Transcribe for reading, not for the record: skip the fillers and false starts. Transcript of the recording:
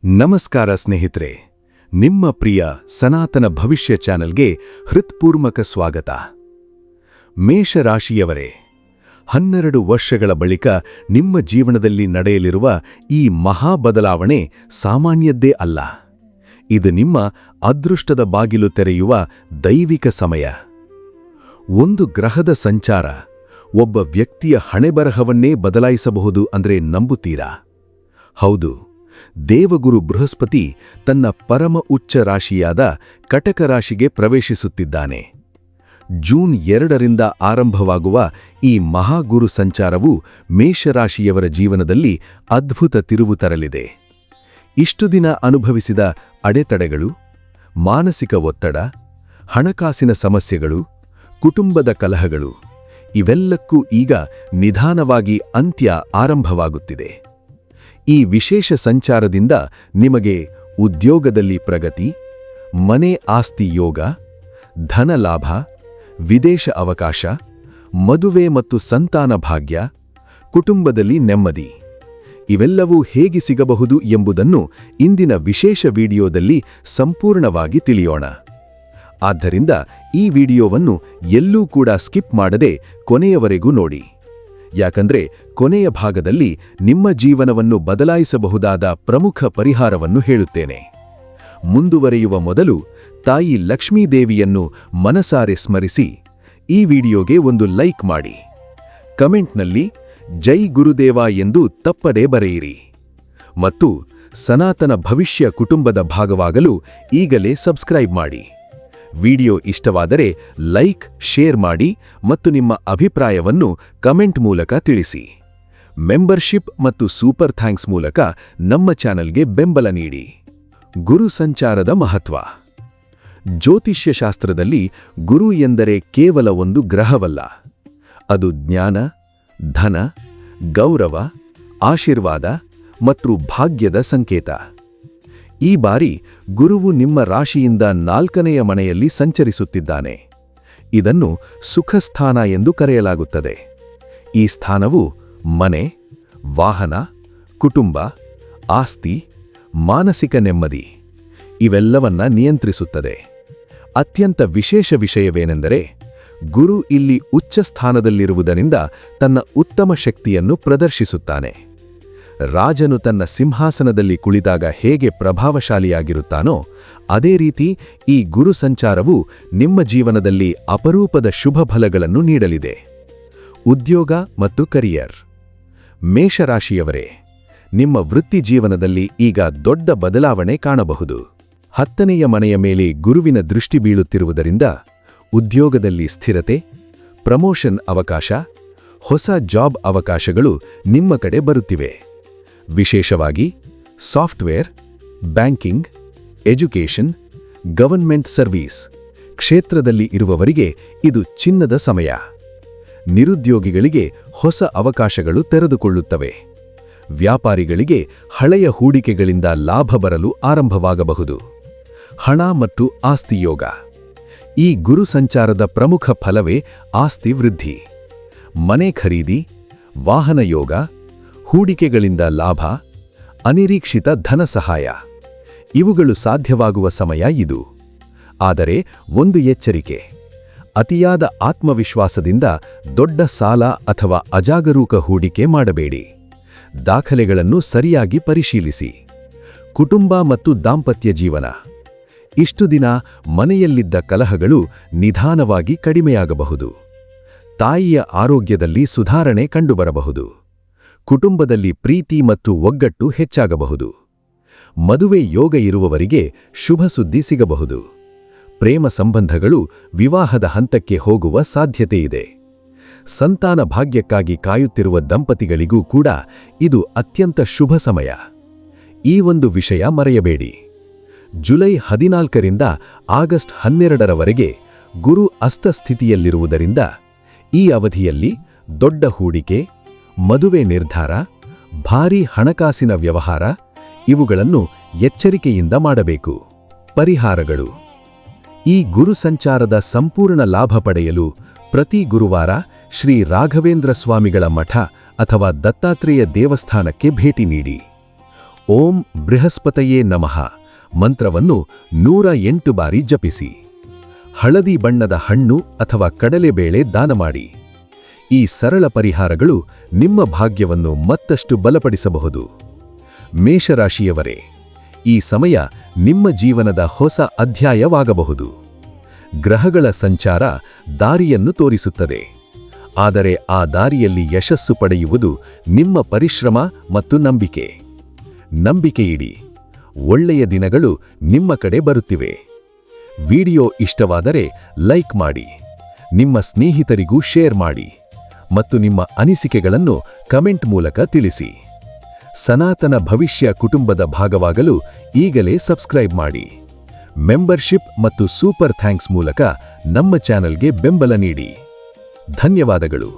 ನಮಸ್ಕಾರ ಸ್ನೇಹಿತರೆ, ನಿಮ್ಮ ಪ್ರಿಯ ಸನಾತನ ಭವಿಷ್ಯ ಚಾನೆಲ್ಗೆ ಹೃತ್ಪೂರ್ವಕ ಸ್ವಾಗತ. ಮೇಷರಾಶಿಯವರೇ, 12 ವರ್ಷಗಳ ಬಳಿಕ ನಿಮ್ಮ ಜೀವನದಲ್ಲಿ ನಡೆಯಲಿರುವ ಈ ಮಹಾ ಬದಲಾವಣೆ ಸಾಮಾನ್ಯದ್ದೇ ಅಲ್ಲ. ಇದು ನಿಮ್ಮ ಅದೃಷ್ಟದ ಬಾಗಿಲು ತೆರೆಯುವ ದೈವಿಕ ಸಮಯ. ಒಂದು ಗ್ರಹದ ಸಂಚಾರ ಒಬ್ಬ ವ್ಯಕ್ತಿಯ ಹಣೆಬರಹವನ್ನೇ ಬದಲಾಯಿಸಬಹುದು ಅಂದ್ರೆ ನಂಬುತ್ತೀರಾ? ಹೌದು, ದೇವಗುರು ಬೃಹಸ್ಪತಿ ತನ್ನ ಪರಮ ಉಚ್ಚ ರಾಶಿಯಾದ ಕಟಕ ರಾಶಿಗೆ ಪ್ರವೇಶಿಸುತ್ತಿದ್ದಾನೆ. ಜೂನ್ 2ರಿಂದ ಆರಂಭವಾಗುವ ಈ ಮಹಾಗುರು ಸಂಚಾರವು ಮೇಷರಾಶಿಯವರ ಜೀವನದಲ್ಲಿ ಅದ್ಭುತ ತಿರುವು ತರಲಿದೆ. ಇಷ್ಟು ದಿನ ಅನುಭವಿಸಿದ ಅಡೆತಡೆಗಳು, ಮಾನಸಿಕ ಒತ್ತಡ, ಹಣಕಾಸಿನ ಸಮಸ್ಯೆಗಳು, ಕುಟುಂಬದ ಕಲಹಗಳು ಇವೆಲ್ಲಕ್ಕೂ ಈಗ ನಿಧಾನವಾಗಿ ಅಂತ್ಯ ಆರಂಭವಾಗುತ್ತಿದೆ. ಈ ವಿಶೇಷ ಸಂಚಾರದಿಂದ ನಿಮಗೆ ಉದ್ಯೋಗದಲ್ಲಿ ಪ್ರಗತಿ, ಮನೆ ಆಸ್ತಿ ಯೋಗ, ಧನ ಲಾಭ, ವಿದೇಶ ಅವಕಾಶ, ಮದುವೆ ಮತ್ತು ಸಂತಾನ ಭಾಗ್ಯ, ಕುಟುಂಬದಲ್ಲಿ ನೆಮ್ಮದಿ ಇವೆಲ್ಲವೂ ಹೇಗೆ ಸಿಗಬಹುದು ಎಂಬುದನ್ನು ಇಂದಿನ ವಿಶೇಷ ವಿಡಿಯೋದಲ್ಲಿ ಸಂಪೂರ್ಣವಾಗಿ ತಿಳಿಯೋಣ. ಆದ್ದರಿಂದ ಈ ವಿಡಿಯೋವನ್ನು ಎಲ್ಲೂ ಕೂಡ ಸ್ಕಿಪ್ ಮಾಡದೆ ಕೊನೆಯವರೆಗೂ ನೋಡಿ. ಯಾಕಂದ್ರೆ ಕೊನೆಯ ಭಾಗದಲ್ಲಿ ನಿಮ್ಮ ಜೀವನವನ್ನು ಬದಲಾಯಿಸಬಹುದಾದ ಪ್ರಮುಖ ಪರಿಹಾರವನ್ನು ಹೇಳುತ್ತೇನೆ. ಮುಂದುವರಿಯುವ ಮೊದಲು ತಾಯಿ ಲಕ್ಷ್ಮೀದೇವಿಯನ್ನು ಮನಸಾರೆ ಸ್ಮರಿಸಿ ಈ ವಿಡಿಯೋಗೆ ಒಂದು ಲೈಕ್ ಮಾಡಿ. ಕಮೆಂಟ್ನಲ್ಲಿ ಜೈ ಗುರುದೇವ ಎಂದು ತಪ್ಪದೇ ಬರೆಯಿರಿ. ಮತ್ತು ಸನಾತನ ಭವಿಷ್ಯ ಕುಟುಂಬದ ಭಾಗವಾಗಲು ಈಗಲೇ ಸಬ್ಸ್ಕ್ರೈಬ್ ಮಾಡಿ. ವಿಡಿಯೋ ಇಷ್ಟವಾದರೆ ಲೈಕ್, ಶೇರ್ ಮಾಡಿ ಮತ್ತು ನಿಮ್ಮ ಅಭಿಪ್ರಾಯವನ್ನು ಕಮೆಂಟ್ ಮೂಲಕ ತಿಳಿಸಿ. ಮೆಂಬರ್ಶಿಪ್ ಮತ್ತು ಸೂಪರ್ ಥ್ಯಾಂಕ್ಸ್ ಮೂಲಕ ನಮ್ಮ ಚಾನೆಲ್ಗೆ ಬೆಂಬಲ ನೀಡಿ. ಗುರು ಸಂಚಾರದ ಮಹತ್ವ. ಜ್ಯೋತಿಷ್ಯಶಾಸ್ತ್ರದಲ್ಲಿ ಗುರು ಎಂದರೆ ಕೇವಲ ಒಂದು ಗ್ರಹವಲ್ಲ. ಅದು ಜ್ಞಾನ, ಧನ, ಗೌರವ, ಆಶೀರ್ವಾದ ಮತ್ತು ಭಾಗ್ಯದ ಸಂಕೇತ. ಈ ಬಾರಿ ಗುರುವು ನಿಮ್ಮ ರಾಶಿಯಿಂದ 4ನೆಯ ಮನೆಯಲ್ಲಿ ಸಂಚರಿಸುತ್ತಿದ್ದಾನೆ. ಇದನ್ನು ಸುಖಸ್ಥಾನ ಎಂದು ಕರೆಯಲಾಗುತ್ತದೆ. ಈ ಸ್ಥಾನವು ಮನೆ, ವಾಹನ, ಕುಟುಂಬ, ಆಸ್ತಿ, ಮಾನಸಿಕ ನೆಮ್ಮದಿ ಇವೆಲ್ಲವನ್ನ ನಿಯಂತ್ರಿಸುತ್ತದೆ. ಅತ್ಯಂತ ವಿಶೇಷ ವಿಷಯವೇನೆಂದರೆ ಗುರು ಇಲ್ಲಿ ಉಚ್ಚ ಸ್ಥಾನದಲ್ಲಿರುವುದರಿಂದ ತನ್ನ ಉತ್ತಮ ಶಕ್ತಿಯನ್ನು ಪ್ರದರ್ಶಿಸುತ್ತಾನೆ. ರಾಜನು ತನ್ನ ಸಿಂಹಾಸನದಲ್ಲಿ ಕುಳಿತಾಗ ಹೇಗೆ ಪ್ರಭಾವಶಾಲಿಯಾಗಿರುತ್ತಾನೋ ಅದೇ ರೀತಿ ಈ ಗುರು ಸಂಚಾರವು ನಿಮ್ಮ ಜೀವನದಲ್ಲಿ ಅಪರೂಪದ ಶುಭ ಫಲಗಳನ್ನು ನೀಡಲಿದೆ. ಉದ್ಯೋಗ ಮತ್ತು ಕರಿಯರ್. ಮೇಷರಾಶಿಯವರೇ, ನಿಮ್ಮ ವೃತ್ತಿ ಜೀವನದಲ್ಲಿ ಈಗ ದೊಡ್ಡ ಬದಲಾವಣೆ ಕಾಣಬಹುದು. 10ನೆಯ ಮನೆಯ ಮೇಲೆ ಗುರುವಿನ ದೃಷ್ಟಿ ಬೀಳುತ್ತಿರುವುದರಿಂದ ಉದ್ಯೋಗದಲ್ಲಿ ಸ್ಥಿರತೆ, ಪ್ರಮೋಷನ್ ಅವಕಾಶ, ಹೊಸ ಜಾಬ್ ಅವಕಾಶಗಳು ನಿಮ್ಮ ಕಡೆ ಬರುತ್ತಿವೆ. ವಿಶೇಷವಾಗಿ software, banking, education, government service ಕ್ಷೇತ್ರದಲ್ಲಿ ಇರುವವರಿಗೆ ಇದು ಚಿನ್ನದ ಸಮಯ. ನಿರುದ್ಯೋಗಿಗಳಿಗೆ ಹೊಸ ಅವಕಾಶಗಳು ತೆರೆದುಕೊಳ್ಳುತ್ತವೆ. ವ್ಯಾಪಾರಿಗಳಿಗೆ ಹಳೆಯ ಹೂಡಿಕೆಗಳಿಂದ ಲಾಭ ಬರಲು ಆರಂಭವಾಗಬಹುದು. ಹಣ ಮತ್ತು ಆಸ್ತಿ ಯೋಗ. ಈ ಗುರು ಸಂಚಾರದ ಪ್ರಮುಖ ಫಲವೇ ಆಸ್ತಿ ವೃದ್ಧಿ. ಮನೆ ಖರೀದಿ, ವಾಹನ ಯೋಗ, ಹೂಡಿಕೆಗಳಿಂದ ಲಾಭ, ಅನಿರೀಕ್ಷಿತ ಧನ ಸಹಾಯ ಇವುಗಳು ಸಾಧ್ಯವಾಗುವ ಸಮಯ ಇದು. ಆದರೆ ಒಂದು ಎಚ್ಚರಿಕೆ: ಅತಿಯಾದ ಆತ್ಮವಿಶ್ವಾಸದಿಂದ ದೊಡ್ಡ ಸಾಲ ಅಥವಾ ಅಜಾಗರೂಕ ಹೂಡಿಕೆ ಮಾಡಬೇಡಿ. ದಾಖಲೆಗಳನ್ನು ಸರಿಯಾಗಿ ಪರಿಶೀಲಿಸಿ. ಕುಟುಂಬ ಮತ್ತು ದಾಂಪತ್ಯ ಜೀವನ. ಇಷ್ಟು ದಿನ ಮನೆಯಲ್ಲಿದ್ದ ಕಲಹಗಳು ನಿಧಾನವಾಗಿ ಕಡಿಮೆಯಾಗಬಹುದು. ತಾಯಿಯ ಆರೋಗ್ಯದಲ್ಲಿ ಸುಧಾರಣೆ ಕಂಡುಬರಬಹುದು. ಕುಟುಂಬದಲ್ಲಿ ಪ್ರೀತಿ ಮತ್ತು ಒಗ್ಗಟ್ಟು ಹೆಚ್ಚಾಗಬಹುದು. ಮದುವೆ ಯೋಗ ಇರುವವರಿಗೆ ಶುಭ ಸುದ್ದಿ ಸಿಗಬಹುದು. ಪ್ರೇಮ ಸಂಬಂಧಗಳು ವಿವಾಹದ ಹಂತಕ್ಕೆ ಹೋಗುವ ಸಾಧ್ಯತೆಯಿದೆ. ಸಂತಾನ ಭಾಗ್ಯಕ್ಕಾಗಿ ಕಾಯುತ್ತಿರುವ ದಂಪತಿಗಳಿಗೂ ಕೂಡ ಇದು ಅತ್ಯಂತ ಶುಭ ಸಮಯ. ಈ ಒಂದು ವಿಷಯ ಮರೆಯಬೇಡಿ. ಜುಲೈ 14ರಿಂದ ಆಗಸ್ಟ್ 12ರವರೆಗೆ ಗುರು ಅಸ್ತಸ್ಥಿತಿಯಲ್ಲಿರುವುದರಿಂದ ಈ ಅವಧಿಯಲ್ಲಿ ದೊಡ್ಡ ಹೂಡಿಕೆ, ಮದುವೆ ನಿರ್ಧಾರ, ಭಾರೀ ಹಣಕಾಸಿನ ವ್ಯವಹಾರ ಇವುಗಳನ್ನು ಎಚ್ಚರಿಕೆಯಿಂದ ಮಾಡಬೇಕು. ಪರಿಹಾರಗಳು. ಈ ಗುರು ಸಂಚಾರದ ಸಂಪೂರ್ಣ ಲಾಭ ಪಡೆಯಲು ಪ್ರತಿ ಗುರುವಾರ ಶ್ರೀ ರಾಘವೇಂದ್ರ ಸ್ವಾಮಿಗಳ ಮಠ ಅಥವಾ ದತ್ತಾತ್ರೇಯ ದೇವಸ್ಥಾನಕ್ಕೆ ಭೇಟಿ ನೀಡಿ. ಓಂ ಬೃಹಸ್ಪತಯೇ ನಮಃ ಮಂತ್ರವನ್ನು 108 ಬಾರಿ ಜಪಿಸಿ. ಹಳದಿ ಬಣ್ಣದ ಹಣ್ಣು ಅಥವಾ ಕಡಲೆಬೇಳೆ ದಾನ ಮಾಡಿ. ಈ ಸರಳ ಪರಿಹಾರಗಳು ನಿಮ್ಮ ಭಾಗ್ಯವನ್ನು ಮತ್ತಷ್ಟು ಬಲಪಡಿಸಬಹುದು. ಮೇಷರಾಶಿಯವರೇ, ಈ ಸಮಯ ನಿಮ್ಮ ಜೀವನದ ಹೊಸ ಅಧ್ಯಾಯವಾಗಬಹುದು. ಗ್ರಹಗಳ ಸಂಚಾರ ದಾರಿಯನ್ನು ತೋರಿಸುತ್ತದೆ, ಆದರೆ ಆ ದಾರಿಯಲ್ಲಿ ಯಶಸ್ಸು ಪಡೆಯುವುದು ನಿಮ್ಮ ಪರಿಶ್ರಮ ಮತ್ತು ನಂಬಿಕೆ. ನಂಬಿಕೆಯಿಡಿ, ಒಳ್ಳೆಯ ದಿನಗಳು ನಿಮ್ಮ ಕಡೆ ಬರುತ್ತಿವೆ. ವಿಡಿಯೋ ಇಷ್ಟವಾದರೆ ಲೈಕ್ ಮಾಡಿ, ನಿಮ್ಮ ಸ್ನೇಹಿತರಿಗೂ ಶೇರ್ ಮಾಡಿ ಮತ್ತು ನಿಮ್ಮ ಅನಿಸಿಕೆಗಳನ್ನು ಕಮೆಂಟ್ ಮೂಲಕ ತಿಳಿಸಿ. ಸನಾತನ ಭವಿಷ್ಯ ಕುಟುಂಬದ ಭಾಗವಾಗಲು ಈಗಲೇ ಸಬ್ಸ್ಕ್ರೈಬ್ ಮಾಡಿ. ಮೆಂಬರ್ಶಿಪ್ ಮತ್ತು ಸೂಪರ್ ಥ್ಯಾಂಕ್ಸ್ ಮೂಲಕ ನಮ್ಮ ಚಾನೆಲ್ಗೆ ಬೆಂಬಲ ನೀಡಿ. ಧನ್ಯವಾದಗಳು.